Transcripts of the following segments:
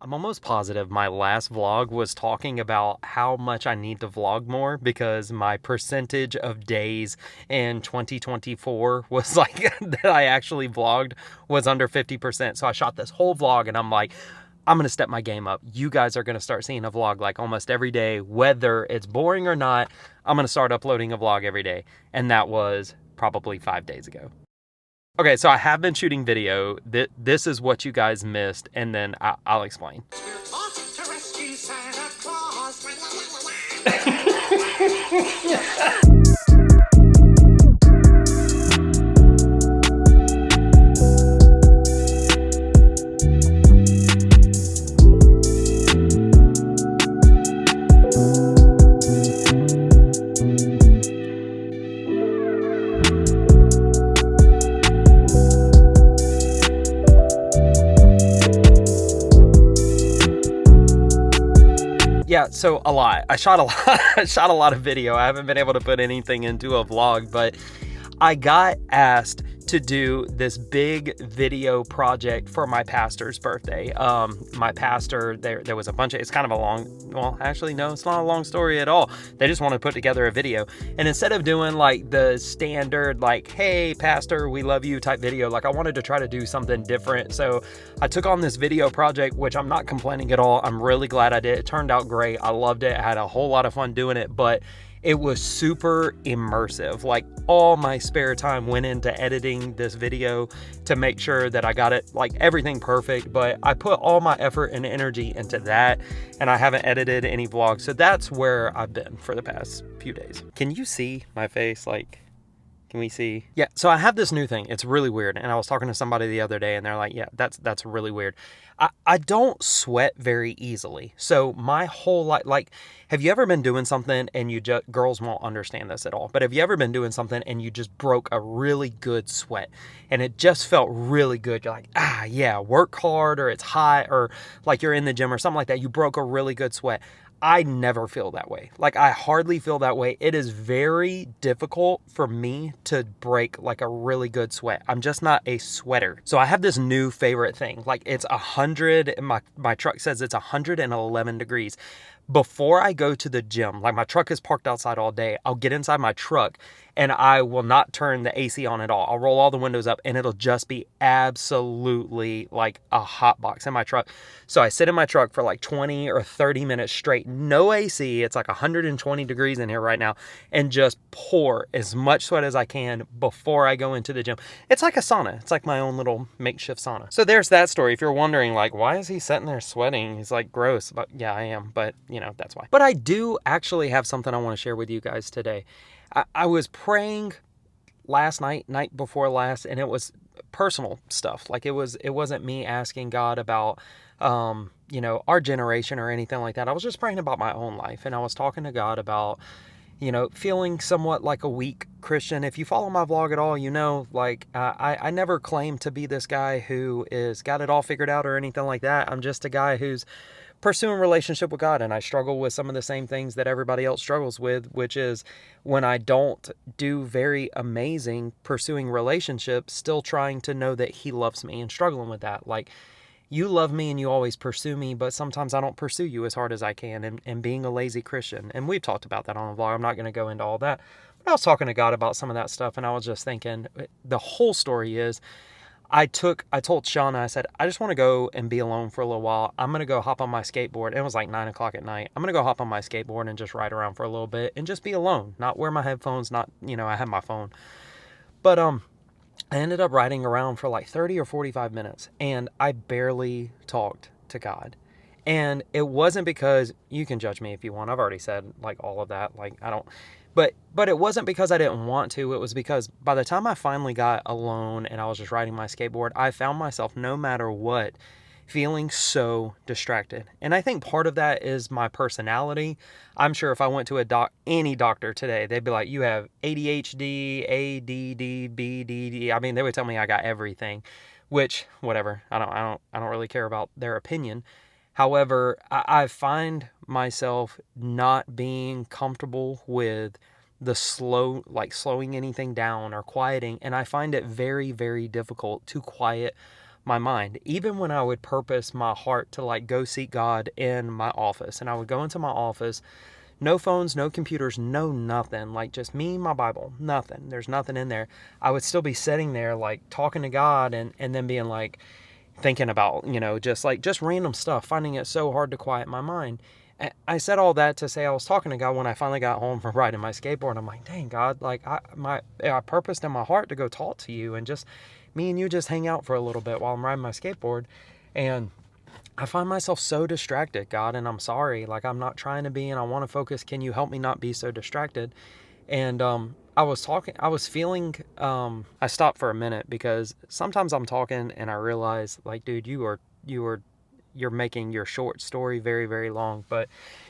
I'm almost positive my last vlog was talking about how much I need to vlog more because my percentage of days in 2024 was like that I actually vlogged was under 50%. So I shot this whole vlog and I'm like, I'm going to step my game up. You guys are going to start seeing a vlog like almost every day, whether it's boring or not. I'm going to start uploading a vlog every day. And that was probably 5 days ago. Okay, so I have been shooting video. This is what you guys missed, and then I'll explain. We're off to rescue Santa Claus. Yeah, so a lot. I shot a lot. I shot a lot of video. I haven't been able to put anything into a vlog, but I got asked to do this big video project for my pastor's birthday. My pastor, there was a bunch of, it's kind of a long, well, actually, no, it's not a long story at all. They just want to put together a video. And instead of doing like the standard, like, hey, pastor, we love you type video, like I wanted to try to do something different. So I took on this video project, which I'm not complaining at all. I'm really glad I did. It turned out great. I loved it. I had a whole lot of fun doing it, but it was super immersive. Like all my spare time went into editing this video to make sure that I got it, like everything perfect, but I put all my effort and energy into that, and I haven't edited any vlogs. So that's where I've been for the past few days. Can you see my face? Like, can we see? Yeah, so I have this new thing. It's really weird. And I was talking to somebody the other day and they're like, yeah, that's really weird. I don't sweat very easily. So my whole life, like, have you ever been doing something and you just, girls won't understand this at all, but have you ever been doing something and you just broke a really good sweat and it just felt really good? You're like, yeah, work hard, or it's hot, or like you're in the gym or something like that. You broke a really good sweat. I never feel that way. Like I hardly feel that way. It is very difficult for me to break like a really good sweat. I'm just not a sweater. So I have this new favorite thing. Like it's 100, my truck says it's 111 degrees. Before I go to the gym, like my truck is parked outside all day, I'll get inside my truck and I will not turn the AC on at all. I'll roll all the windows up and it'll just be absolutely like a hot box in my truck. So I sit in my truck for like 20 or 30 minutes straight, no AC. It's like 120 degrees in here right now, and just pour as much sweat as I can before I go into the gym. It's like a sauna. It's like my own little makeshift sauna. So there's that story. If you're wondering like, why is he sitting there sweating? He's like gross, but yeah, I am. But you know, that's why. But I do actually have something I want to share with you guys today. I was praying last night before last, and it was personal stuff. Like it wasn't me asking God about, our generation or anything like that. I was just praying about my own life, and I was talking to God about, feeling somewhat like a weak Christian. If you follow my vlog at all, like I never claim to be this guy who is got it all figured out or anything like that. I'm just a guy who's pursuing relationship with God, and I struggle with some of the same things that everybody else struggles with, which is when I don't do very amazing pursuing relationships, still trying to know that he loves me and struggling with that. Like, you love me and you always pursue me, but sometimes I don't pursue you as hard as I can, and being a lazy Christian. And we've talked about that on the vlog. I'm not going to go into all that, but I was talking to God about some of that stuff, and I was just thinking, the whole story is, I told Shauna, I said, I just want to go and be alone for a little while. I'm going to go hop on my skateboard. It was like 9 o'clock at night. I'm going to go hop on my skateboard and just ride around for a little bit and just be alone, not wear my headphones, not, I have my phone. But, I ended up riding around for like 30 or 45 minutes, and I barely talked to God. And it wasn't because, you can judge me if you want. I've already said like all of that. Like I don't, but it wasn't because I didn't want to. It was because by the time I finally got alone and I was just riding my skateboard, I found myself, no matter what, feeling so distracted. And I think part of that is my personality. I'm sure if I went to any doctor today, they'd be like, you have ADHD, ADD, BDD. I mean, they would tell me I got everything, which whatever. I don't really care about their opinion. However, I find myself not being comfortable with the slowing anything down or quieting. And I find it very, very difficult to quiet my mind. Even when I would purpose my heart to like go seek God in my office, and I would go into my office, no phones, no computers, no nothing, like just me, my Bible, nothing. There's nothing in there. I would still be sitting there like talking to God and then being like thinking about, just random stuff, finding it so hard to quiet my mind. I said all that to say I was talking to God when I finally got home from riding my skateboard. I'm like, dang, God, like I purposed in my heart to go talk to you and just me and you just hang out for a little bit while I'm riding my skateboard. And I find myself so distracted, God, and I'm sorry. Like, I'm not trying to be, and I want to focus. Can you help me not be so distracted? And I stopped for a minute because sometimes I'm talking and I realize, like, dude, you're making your short story very, very long. But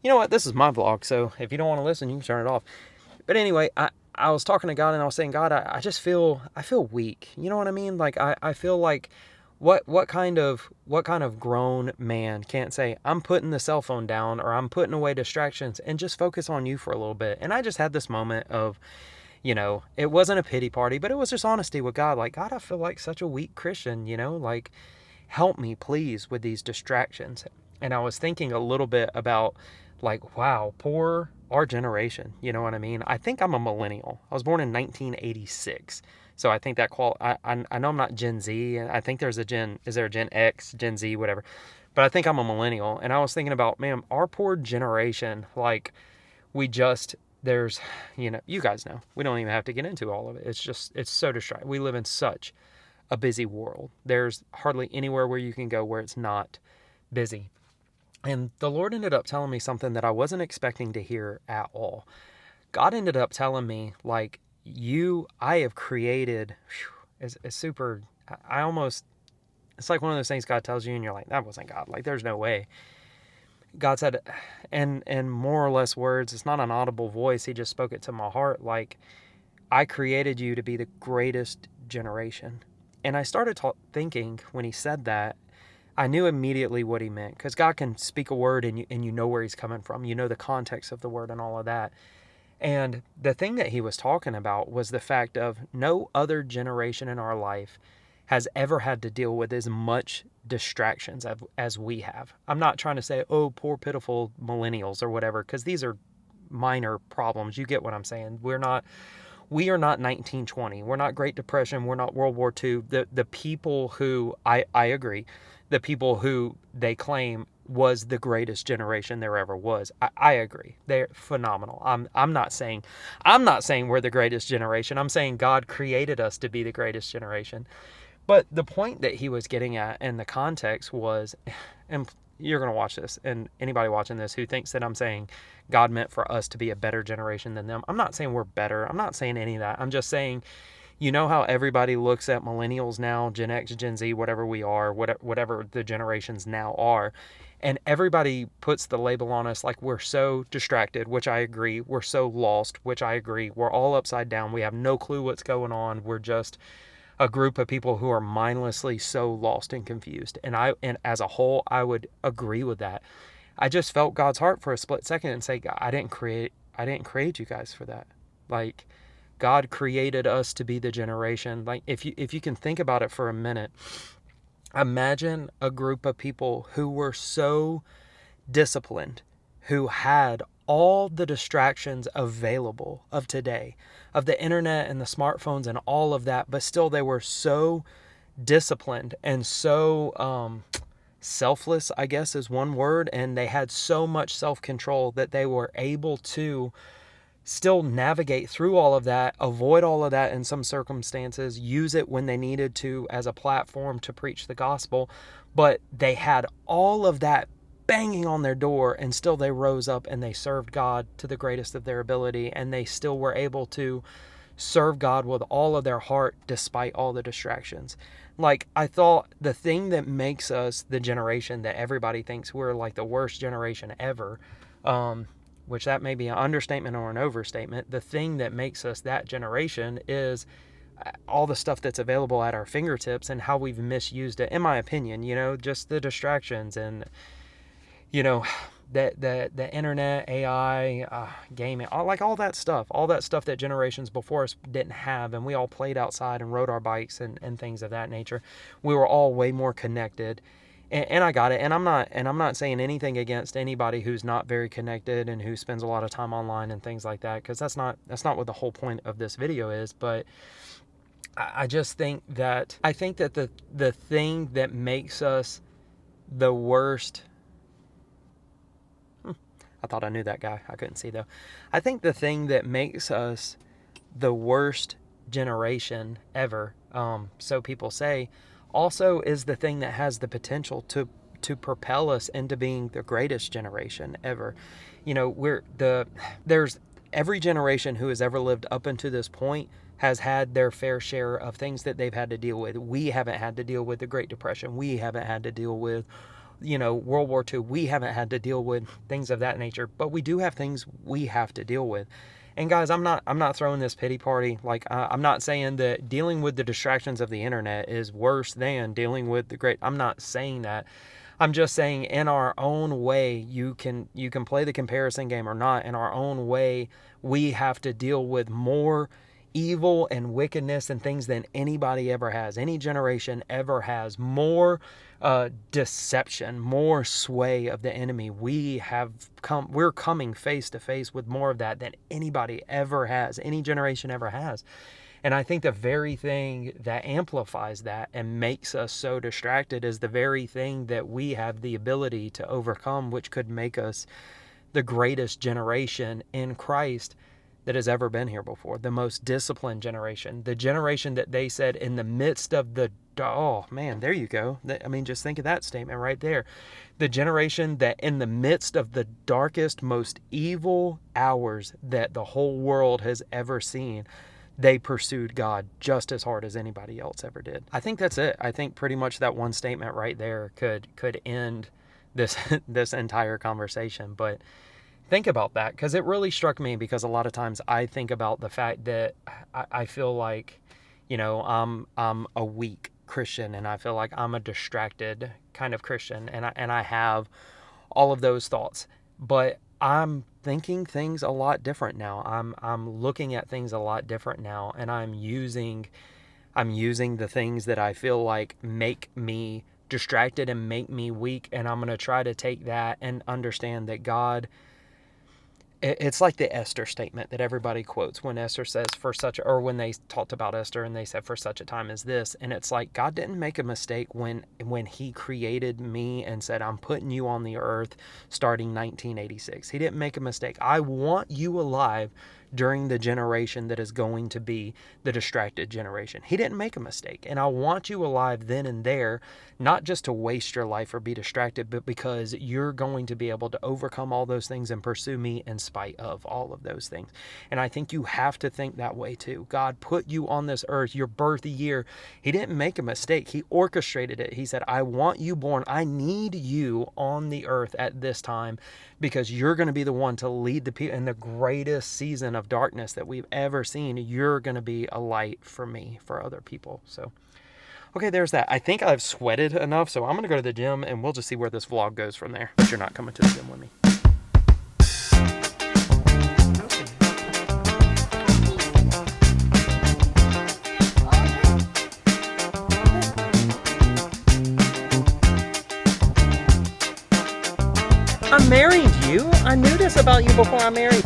you know what? This is my vlog, so if you don't want to listen, you can turn it off. But anyway, I was talking to God and I was saying, God, I feel weak. You know what I mean? Like, I feel like, what kind of grown man can't say, I'm putting the cell phone down or I'm putting away distractions and just focus on you for a little bit? And I just had this moment of, it wasn't a pity party, but it was just honesty with God. Like, God, I feel like such a weak Christian, like, help me please with these distractions. And I was thinking a little bit about, like, wow, poor our generation. You know what I mean? I think I'm a millennial. I was born in 1986. So I think that I know I'm not Gen Z. I think is there a Gen X, Gen Z, whatever. But I think I'm a millennial. And I was thinking about, man, our poor generation, like, there's, you guys know, we don't even have to get into all of it. It's so distracting. We live in such a busy world. There's hardly anywhere where you can go where it's not busy. And the Lord ended up telling me something that I wasn't expecting to hear at all. God ended up telling me, like, I have created, it's super, it's like one of those things God tells you and you're like, that wasn't God. Like, there's no way. God said, and more or less words, it's not an audible voice. He just spoke it to my heart. Like, I created you to be the greatest generation. And I started thinking when he said that, I knew immediately what he meant, because God can speak a word and you know where he's coming from. You know the context of the word and all of that. And the thing that he was talking about was the fact of no other generation in our life has ever had to deal with as much distractions as we have. I'm not trying to say, oh, poor pitiful millennials or whatever, because these are minor problems. You get what I'm saying. We are not 1920. We're not Great Depression. We're not World War II. The people who, I agree, the people who they claim was the greatest generation there ever was. I agree. They're phenomenal. I'm not saying we're the greatest generation. I'm saying God created us to be the greatest generation. But the point that he was getting at in the context was, and you're going to watch this, and anybody watching this who thinks that I'm saying God meant for us to be a better generation than them, I'm not saying we're better. I'm not saying any of that. I'm just saying, you know how everybody looks at millennials now, Gen X, Gen Z, whatever we are, whatever the generations now are, and everybody puts the label on us like we're so distracted, which I agree. We're so lost, which I agree. We're all upside down. We have no clue what's going on. We're just a group of people who are mindlessly so lost and confused. And as a whole, I would agree with that. I just felt God's heart for a split second and say, God, I didn't create you guys for that. Like, God created us to be the generation. Like, if you can think about it for a minute, imagine a group of people who were so disciplined, who had all the distractions available of today, of the internet and the smartphones and all of that, but still they were so disciplined and so selfless, I guess is one word, and they had so much self-control that they were able to still navigate through all of that, avoid all of that in some circumstances, use it when they needed to as a platform to preach the gospel. But they had all of that banging on their door, and still they rose up and they served God to the greatest of their ability, and they still were able to serve God with all of their heart despite all the distractions. Like, I thought the thing that makes us the generation that everybody thinks we're like the worst generation ever, which that may be an understatement or an overstatement, the thing that makes us that generation is all the stuff that's available at our fingertips and how we've misused it, in my opinion, just the distractions and, the internet, AI, gaming, all that stuff that generations before us didn't have, and we all played outside and rode our bikes and things of that nature. We were all way more connected. And I got it. And I'm not saying anything against anybody who's not very connected and who spends a lot of time online and things like that, because that's not what the whole point of this video is. But I just think that the thing that makes us the worst. I thought I knew that guy. I couldn't see though. I think the thing that makes us the worst generation ever, so people say, also is the thing that has the potential to propel us into being the greatest generation ever. You know, there's every generation who has ever lived up until this point has had their fair share of things that they've had to deal with. We haven't had to deal with the Great Depression. We haven't had to deal with, World War II. We haven't had to deal with things of that nature, but we do have things we have to deal with. And guys, I'm not throwing this pity party. I'm not saying that dealing with the distractions of the internet is worse than dealing with I'm not saying that. I'm just saying, in our own way, you can play the comparison game or not. In our own way, we have to deal with more evil and wickedness and things than anybody ever has, any generation ever has. More deception, more sway of the enemy. We're coming face to face with more of that than anybody ever has, any generation ever has. And I think the very thing that amplifies that and makes us so distracted is the very thing that we have the ability to overcome, which could make us the greatest generation in Christ that has ever been here before. The most disciplined generation. The generation that they said in the midst of the... Oh, man, there you go. I mean, just think of that statement right there. The generation that in the midst of the darkest, most evil hours that the whole world has ever seen, they pursued God just as hard as anybody else ever did. I think that's it. I think pretty much that one statement right there could end this entire conversation. But think about that, because it really struck me, because a lot of times I think about the fact that I feel like, I'm a weak Christian, and I feel like I'm a distracted kind of Christian, and I have all of those thoughts. But I'm thinking things a lot different now. I'm looking at things a lot different now, and I'm using the things that I feel like make me distracted and make me weak, and I'm going to try to take that and understand that God... It's like the Esther statement that everybody quotes when Esther says, when they talked about Esther and they said, for such a time as this. And it's like, God didn't make a mistake when he created me and said, I'm putting you on the earth starting 1986. He didn't make a mistake. I want you alive during the generation that is going to be the distracted generation. He didn't make a mistake. And I want you alive then and there, not just to waste your life or be distracted, but because you're going to be able to overcome all those things and pursue me in spite of all of those things. And I think you have to think that way too. God put you on this earth, your birth year. He didn't make a mistake. He orchestrated it. He said, I want you born. I need you on the earth at this time, because you're going to be the one to lead the people in the greatest season of darkness that we've ever seen. You're going to be a light for me, for other people. So, okay, there's that. I think I've sweated enough, so I'm going to go to the gym, and we'll just see where this vlog goes from there. But you're not coming to the gym with me. I'm married you. I knew this about you before I married.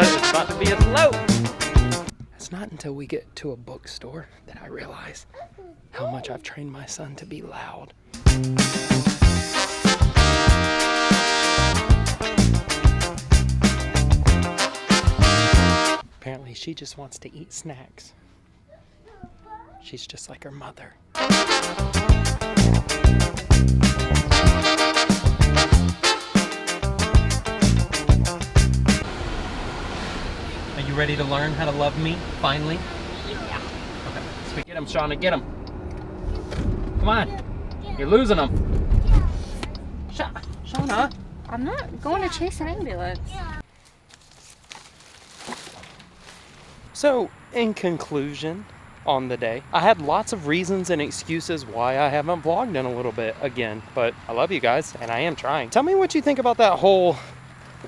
It's about to be a slow. It's not until we get to a bookstore that I realize how much I've trained my son to be loud. Apparently she just wants to eat snacks. She's just like her mother. Are you ready to learn how to love me, finally? Yeah. Okay, let's get him, Shauna, get him. Come on, you're losing him. Shauna. I'm not going to chase an ambulance. So, in conclusion on the day, I had lots of reasons and excuses why I haven't vlogged in a little bit again, but I love you guys and I am trying. Tell me what you think about that whole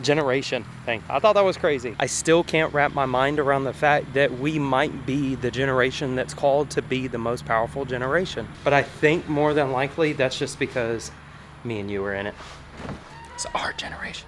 generation thing. I thought that was crazy. I still can't wrap my mind around the fact that we might be the generation that's called to be the most powerful generation. But I think more than likely that's just because me and you were in it. It's our generation.